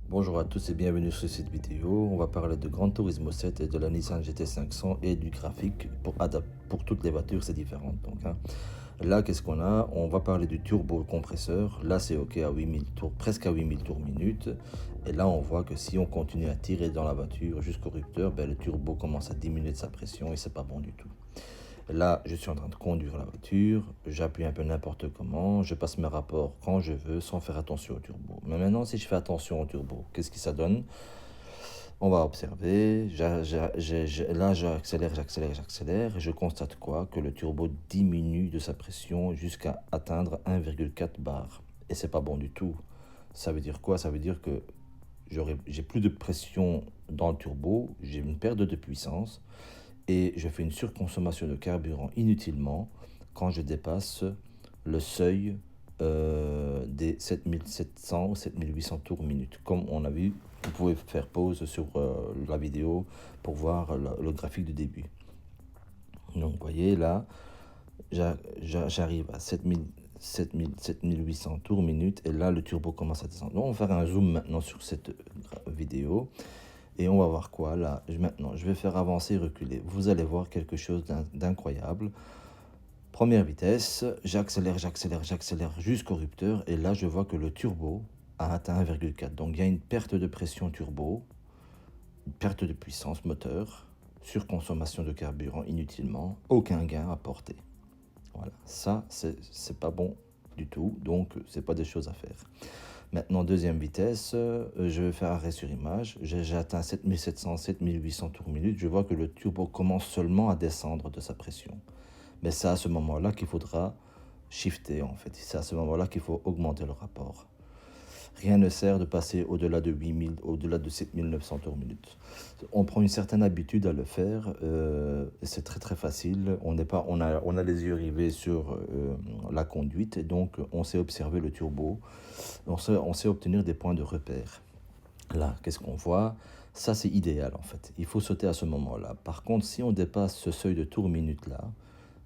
Bonjour à tous et bienvenue sur cette vidéo. On va parler de Gran Turismo 7 et de la Nissan GT 500 et du graphique pour toutes les voitures, c'est différent. Là, qu'est-ce qu'on a? On va parler du turbo compresseur. Là, c'est OK à 8000 tours, presque à 8000 tours minute. Et là, on voit que si on continue à tirer dans la voiture jusqu'au rupteur, le turbo commence à diminuer de sa pression et c'est pas bon du tout. Là, je suis en train de conduire la voiture, j'appuie un peu n'importe comment, je passe mes rapports quand je veux sans faire attention au turbo. Mais maintenant, si je fais attention au turbo, qu'est-ce que ça donne? On va observer, là j'accélère et je constate quoi? Que le turbo diminue de sa pression jusqu'à atteindre 1,4 bar. Et c'est pas bon du tout. Ça veut dire quoi? Ça veut dire que j'ai plus de pression dans le turbo, j'ai une perte de puissance et je fais une surconsommation de carburant inutilement quand je dépasse le seuil des 7700 ou 7800 tours minute. Comme on a vu, vous pouvez faire pause sur la vidéo pour voir le graphique du début. Donc vous voyez là, j'arrive à 7800 tours minute et là le turbo commence à descendre. Donc on va faire un zoom maintenant sur cette vidéo. Et on va voir quoi là. Maintenant, je vais faire avancer et reculer. Vous allez voir quelque chose d'incroyable. Première vitesse, j'accélère jusqu'au rupteur. Et là, je vois que le turbo a atteint 1,4. Donc, il y a une perte de pression turbo, une perte de puissance moteur, surconsommation de carburant inutilement, aucun gain apporté. Voilà, ça, c'est pas bon du tout. Donc, c'est pas des choses à faire. Maintenant, deuxième vitesse, je vais faire arrêt sur image. J'ai atteint 7700, 7800 tours minute. Je vois que le turbo commence seulement à descendre de sa pression. Mais c'est à ce moment-là qu'il faudra shifter en fait. C'est à ce moment-là qu'il faut augmenter le rapport. Rien ne sert de passer au-delà de 8000, au-delà de 7900 tours minute. On prend une certaine habitude à le faire. C'est très très facile. On a les yeux rivés sur la conduite. Et donc, on sait observer le turbo. On sait obtenir des points de repère. Là, qu'est-ce qu'on voit? Ça, c'est idéal en fait. Il faut sauter à ce moment-là. Par contre, si on dépasse ce seuil de tours minute là,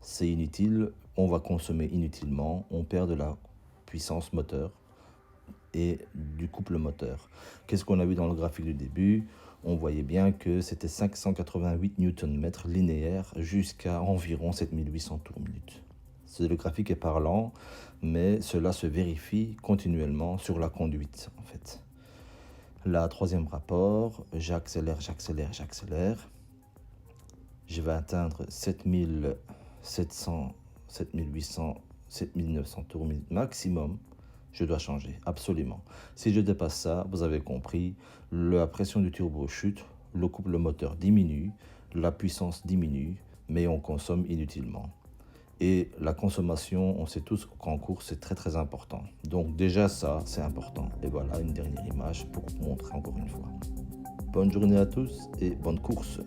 c'est inutile. On va consommer inutilement. On perd de la puissance moteur et du couple moteur. Qu'est-ce qu'on a vu dans le graphique du début? On voyait bien que c'était 588 Nm linéaires jusqu'à environ 7800 tours minute. Le graphique est parlant, mais cela se vérifie continuellement sur la conduite en fait. Là, troisième rapport, j'accélère. Je vais atteindre 7700, 7800, 7900 tours minute maximum. Je dois changer, absolument. Si je dépasse ça, vous avez compris, la pression du turbo chute, le couple moteur diminue, la puissance diminue, mais on consomme inutilement. Et la consommation, on sait tous qu'en course, c'est très très important. Donc déjà ça, c'est important. Et voilà une dernière image pour vous montrer encore une fois. Bonne journée à tous et bonne course.